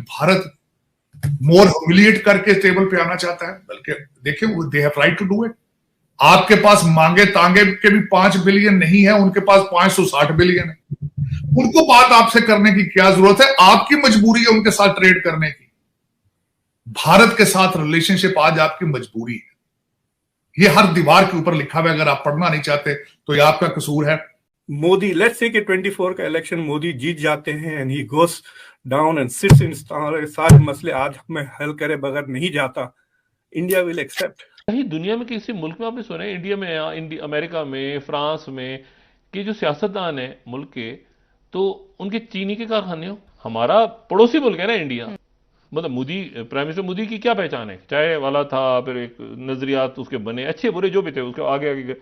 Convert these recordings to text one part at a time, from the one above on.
Bharat more humiliate करके table पे आना चाहता है, बल्कि देखिए वो they have right to do it. आपके पास मांगे तांगे के भी 5 बिलियन नहीं है, उनके पास 560 बिलियन है। उनको बात आपसे करने की क्या जरूरत है? आपकी मजबूरी है उनके साथ ट्रेड करने की। भारत के साथ रिलेशनशिप आज आपकी मजबूरी है। ये हर दीवार के ऊपर लिखा हुआ है, अगर आप पढ़ना नहीं चाहते तो ये आपका कसूर है। मोदी, लेट्स से कि 24 का इलेक्शन मोदी जीत जाते हैं and he goes down and sits in, सारे मसले आज में हल करे बगैर नहीं जाता, इंडिया विल एक्सेप्ट। कहीं दुनिया में किसी मुल्क में आपने सुना है, इंडिया में, अमेरिका में, फ्रांस में, कि जो सियासतदान है मुल्क के, तो उनके चीनी के कारखाने हो? हमारा पड़ोसी मुल्क है ना इंडिया। मतलब मोदी, प्राइम मिनिस्टर मोदी की क्या पहचान है? चाय वाला था, फिर एक नजरियात उसके बने अच्छे बुरे जो भी थे, उसके आगे आगे गए।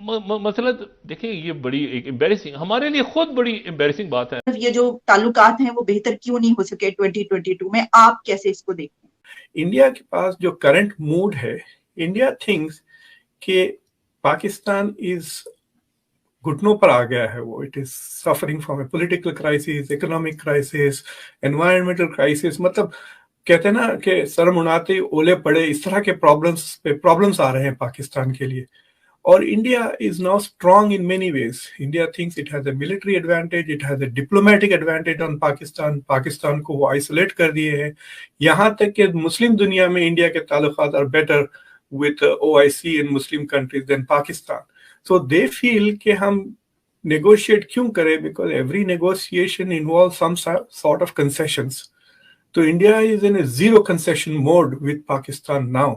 मसला देखिए, ये बड़ी एक एम्बेरसिंग, हमारे लिए खुद बड़ी एम्बेरसिंग बात है। ये जो ताल्लुकात हैं वो बेहतर क्यों नहीं हो सके 2022 में? आप कैसे इसको देखते हैं? इंडिया के पास जो करंट मूड है, इंडिया थिंक्स कि पाकिस्तान इज घुटनों पर आ गया है, वो it is suffering from A political crisis, economic crisis, environmental crisis. मतलब कहते हैं ना कि सर मुनाते ओले पड़े, इस तरह के प्रॉब्लम्स आ रहे हैं पाकिस्तान के लिए। और India is now strong in many ways. India thinks it has a military advantage, it has a diplomatic advantage on Pakistan. Pakistan को वो आइसोलेट कर दिए हैं। यहाँ तक कि मुस्लिम दुनिया में इंडिया के ताल्लुकात are better with OIC and Muslim countries than Pakistan. So they feel कि हम negotiate क्यों करें, because every negotiation involves some sort of concessions. तो India is in a zero concession mode with Pakistan now.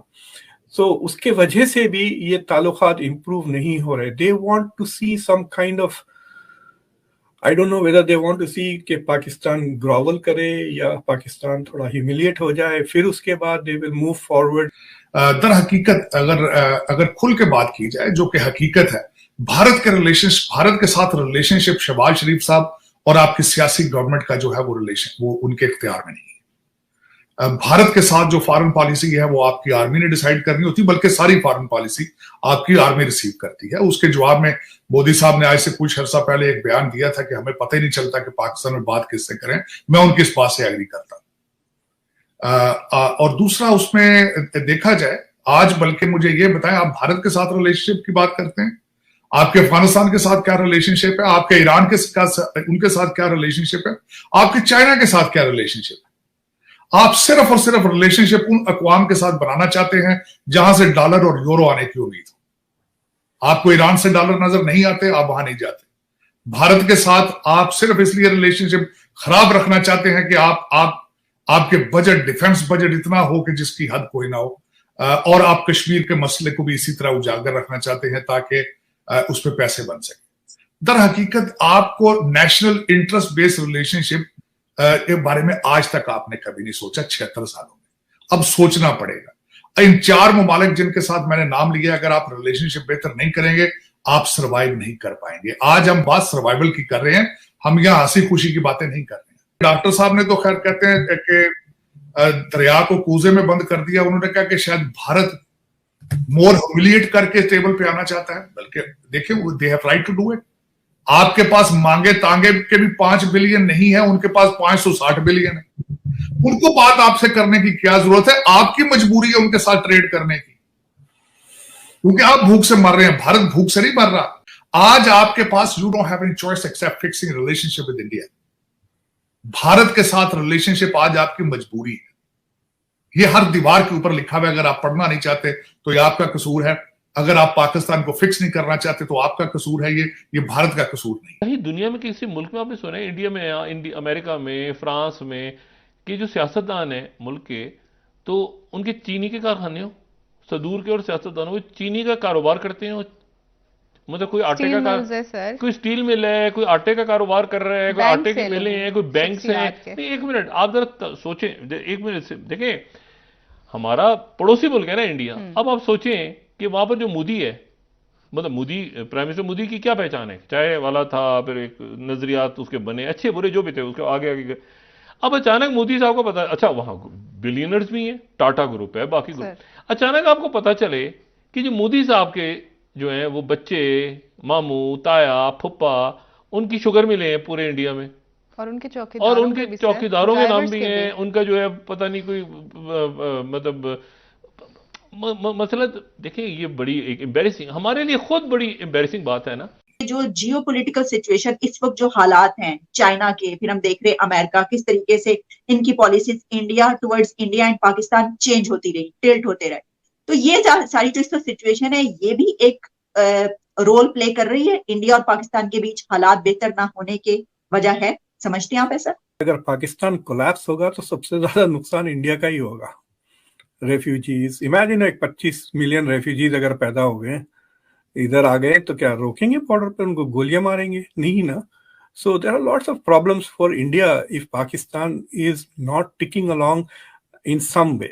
So उसके वजह से भी ये ताल्लुकात improve नहीं हो रहे। They want to see some kind of, I don't know whether they want to see कि पाकिस्तान grovel करे या पाकिस्तान थोड़ा humiliate हो जाए, फिर उसके बाद they will move forward. दर हकीकत अगर खुल के बात की जाए, जो कि हकीकत है, भारत के साथ रिलेशनशिप शहबाज शरीफ साहब और आपकी सियासी गवर्नमेंट का जो है वो रिलेशन, वो उनके इख्तियार में नहीं है। भारत के साथ जो फॉरेन पॉलिसी है वो आपकी आर्मी ने डिसाइड करनी होती, बल्कि सारी फॉरेन पॉलिसी आपकी आर्मी रिसीव करती है। उसके जवाब में मोदी साहब ने आज से कुछ अर्सा पहले एक बयान दिया था कि हमें पता ही नहीं चलता कि पाकिस्तान में बात किससे करें। मैं उनकी इस बात से एग्री करता हूं। और दूसरा, उसमें देखा जाए आज, बल्कि मुझे ये बताएं, आप भारत के साथ रिलेशनशिप की बात करते हैं, आपके अफगानिस्तान के साथ क्या रिलेशनशिप है, आपके ईरान के उनके साथ क्या रिलेशनशिप है, आपके चाइना के साथ क्या रिलेशनशिप है? आप सिर्फ और सिर्फ रिलेशनशिप उन अक़वाम के साथ बनाना चाहते हैं जहां से डॉलर और यूरो आने की उम्मीद हो। आपको ईरान से डॉलर नजर नहीं आते, आप वहां नहीं जाते। भारत के साथ आप सिर्फ इसलिए रिलेशनशिप खराब रखना चाहते हैं कि आपके बजट, डिफेंस बजट इतना हो कि जिसकी हद कोई ना हो, और आप कश्मीर के मसले को भी इसी तरह उजागर रखना चाहते हैं ताकि उस पर पैसे बन सके। दर हकीकत आपको नेशनल इंटरेस्ट बेस्ड रिलेशनशिप के बारे में आज तक आपने कभी नहीं सोचा, 76 सालों में। अब सोचना पड़ेगा। इन 4 ममालिक जिनके साथ मैंने नाम लिया, अगर आप रिलेशनशिप बेहतर नहीं करेंगे, आप सर्वाइव नहीं कर पाएंगे। आज हम बात सर्वाइवल की कर रहे हैं, हम यहां हंसी खुशी की बातें नहीं कर रहे हैं। डॉक्टर साहब ने तो खैर कहते हैं कि दरिया को कूजे में बंद कर दिया। उन्होंने कहा कि शायद भारत मोर ह्यूमिलिएट करके टेबल पे आना चाहता है, बल्कि देखिए वो they have right to do it. आपके पास मांगे तांगे के भी 5 बिलियन नहीं है, उनके पास 560 बिलियन है। उनको बात आपसे करने की क्या जरूरत है? आपकी मजबूरी है उनके साथ ट्रेड करने की, क्योंकि आप भूख से मर रहे हैं। भारत भूख से नहीं मर रहा। आज आपके पास, you don't have any choice except fixing relationship with India. Bharat के साथ रिलेशनशिप आज आपकी मजबूरी है। ये हर दीवार के ऊपर लिखा हुआ है, अगर आप पढ़ना नहीं चाहते तो ये आपका कसूर है। अगर आप पाकिस्तान को फिक्स नहीं करना चाहते तो आपका कसूर है। ये भारत का कसूर नहीं। कहीं दुनिया में किसी मुल्क में आपने सुना है, इंडिया में, अमेरिका में, फ्रांस में, कि जो सियासतदान है मुल्क के, तो उनके चीनी के कारखाने हो? सदूर के और सियासतदानों को चीनी का कारोबार करते हैं। मतलब कोई आटे का कोई स्टील मिल है, कोई आटे का कारोबार कर रहा है, कोई आटे की मिलें हैं, कोई बैंक से हैं। नहीं, एक मिनट आप जरा सोचें, एक मिनट से देखें, हमारा पड़ोसी मुल्क है ना इंडिया। अब आप सोचें कि वहां पर जो मोदी है, मतलब मोदी, प्राइम मिनिस्टर मोदी की क्या पहचान है? चाय वाला था, फिर एक नजरियात उसके बने अच्छे बुरे जो भी थे, उसके आगे आगे गए। अब अचानक मोदी साहब को पता, अच्छा वहां बिलियनर्स भी हैं, टाटा ग्रुप है, बाकी ग्रुप, अचानक आपको पता चले कि जो मोदी साहब के जो हैं वो बच्चे, मामू, ताया, फुप्पा, उनकी शुगर मिले हैं पूरे इंडिया में। और उनके और उनके चौकीदारों के नाम भी हैं, हैं, उनका जो है पता नहीं कोई मतलब मसला। देखिए ये बड़ी एक एम्बेरसिंग, हमारे लिए खुद बड़ी एम्बेरसिंग बात है ना। जो जियोपॉलिटिकल सिचुएशन इस वक्त जो हालात हैं चाइना के, फिर हम देख रहे अमेरिका किस तरीके से इनकी policies India towards India and Pakistan change होती रही, टिल्ट होते रहे, तो ये सारी जो इसका सिचुएशन है ये भी एक रोल प्ले कर रही है इंडिया और पाकिस्तान के बीच हालात बेहतर ना होने के वजह है, समझते हैं आप ऐसा? अगर पाकिस्तान कोलैप्स होगा तो सबसे ज्यादा नुकसान इंडिया का ही होगा। रेफ्यूजीज, इमेजिन एक 25 मिलियन रेफ्यूजीज अगर पैदा हो गए, इधर आ गए, तो क्या रोकेंगे बॉर्डर पे? उनको गोलियां मारेंगे? नहीं ना। So there are lots of problems for India if Pakistan is not ticking along in some way.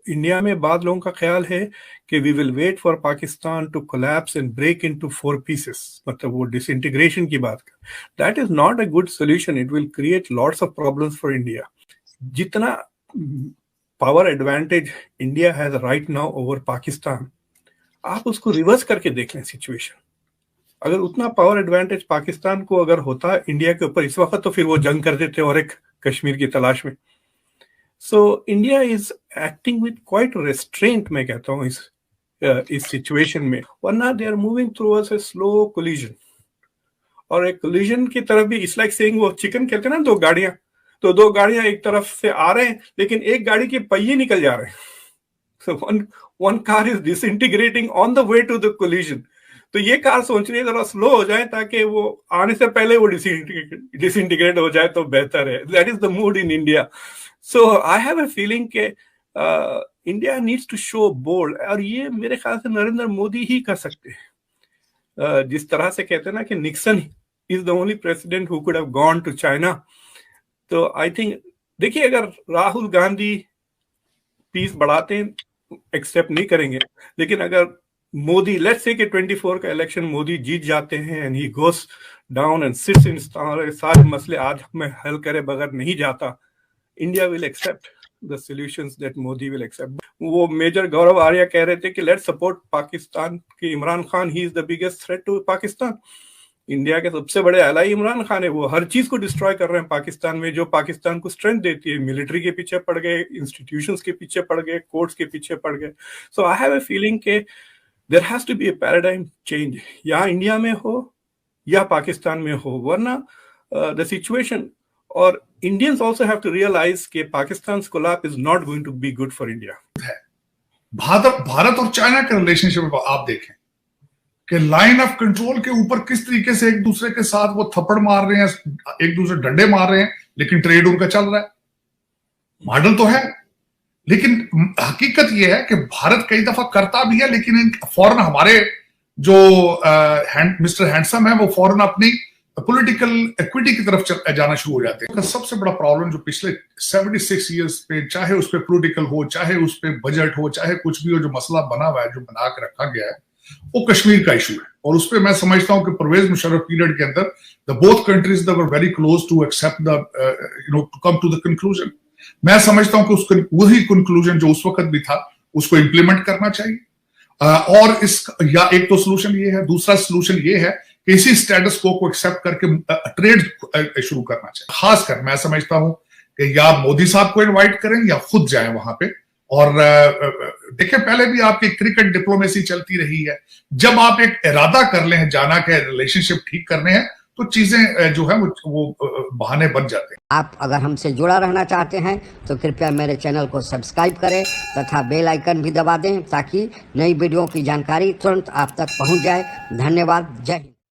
India में बाद लोगों का ख्याल है कि we will wait for Pakistan to collapse and break into 4 pieces, मतलब वो डिसइंटीग्रेशन की बात कर। That is not a good solution, it will create lots of problems for India. जितना power advantage India has right now over Pakistan, आप उसको reverse करके देख लें सिचुएशन। अगर उतना पावर एडवांटेज पाकिस्तान को अगर होता इंडिया के ऊपर इस वक्त, तो फिर वो जंग कर देते और एक कश्मीर की तलाश में। So India is acting with quite restraint, मैं कहता हूँ इस सिचुएशन में, वरना they are moving towards a slow collision. और एक कोलिजन की तरफ भी इट्स लाइक सेइंग, वो चिकन कहते हैं ना, 2 गाड़ियां, तो 2 गाड़ियां एक तरफ से आ रहे हैं लेकिन एक गाड़ी के पहिए निकल जा रहे हैं। So one car is disintegrating on the way to the collision. तो ये कार सोच रही है जरा स्लो हो जाए ताकि वो आने से पहले वो डिसइंटीग्रेट हो जाए तो बेहतर है। That is the mood in India. So I have a feeling के India needs to show bold, और ये मेरे ख्याल से नरेंद्र मोदी ही कर सकते हैं। जिस तरह से कहते हैं ना कि Nixon is the only president who could have gone to China, तो आई थिंक देखिए अगर राहुल गांधी पीस बढ़ाते हैं, एक्सेप्ट नहीं करेंगे, लेकिन अगर मोदी लेट्स से कि 24 का इलेक्शन मोदी जीत जाते हैं and he goes down and sits in सारे मसले आज में हल करे बगैर नहीं जाता, India will accept the solutions that Modi will accept. वो मेजर गौरव आर्या कह रहे थे कि लेट्स सपोर्ट पाकिस्तान के Imran Khan, he is the biggest threat to Pakistan. India के सबसे बड़े एलाई इमरान खान है, वो हर चीज को डिस्ट्रॉय कर रहे हैं पाकिस्तान में, जो पाकिस्तान को स्ट्रेंथ देती है। मिलिट्री के पीछे पड़ गए, इंस्टीट्यूशंस के पीछे पड़ गए, कोर्ट्स के पीछे पड़ गए। So I have a feeling के there has to be a paradigm change, या इंडिया में हो या पाकिस्तान में हो, वरना द सिचुएशन, और Indians also have to realise कि पाकिस्तान's collapse is not going to be good for India. Bharat और चाइना के रिलेशनशिप आप देखें कि लाइन ऑफ कंट्रोल के ऊपर किस तरीके से एक दूसरे के साथ वो थप्पड़ मार रहे हैं, एक दूसरे डंडे मार रहे हैं, लेकिन ट्रेड उनका चल रहा है। मॉडल तो है, लेकिन हकीकत ये है कि भारत कई दफा करता भी है, लेकिन फौरन हमारे जो मिस्टर हैंडसम है वो फौरन अपनी पॉलिटिकल इक्विटी की तरफ जाना शुरू हो जाते हैं। सबसे बड़ा प्रॉब्लम जो पिछले 76 ईयर्स पे, चाहे उस पे पॉलिटिकल हो, चाहे उस पे बजट हो, चाहे कुछ भी हो, जो मसला बना हुआ है, जो बना के रखा गया है, वो कश्मीर का इशू है। और उस पर मैं समझता हूं कि परवेज मुशर्रफ पीरियड के अंदर the both countries were very close to accept the to come to the conclusion. मैं समझता हूं कि उसका वही कंक्लूजन जो उस वक्त भी था उसको इंप्लीमेंट करना चाहिए। और इस या एक तो सोल्यूशन ये है, दूसरा सोल्यूशन ये है कि इसी स्टेटस को एक्सेप्ट करके ट्रेड शुरू करना चाहिए। खासकर मैं समझता हूं कि या मोदी साहब को इनवाइट करें या खुद जाएं वहां पे। और देखिए पहले भी आपकी क्रिकेट डिप्लोमेसी चलती रही है, जब आप एक इरादा कर लें जाना के रिलेशनशिप ठीक करने हैं तो चीजें जो है वो बहाने बन जाते हैं। आप अगर हमसे जुड़ा रहना चाहते हैं तो कृपया मेरे चैनल को सब्सक्राइब करें तथा बेल आइकन भी दबा दें ताकि नई वीडियो की जानकारी तुरंत आप तक पहुंच जाए। धन्यवाद। जय हिंद।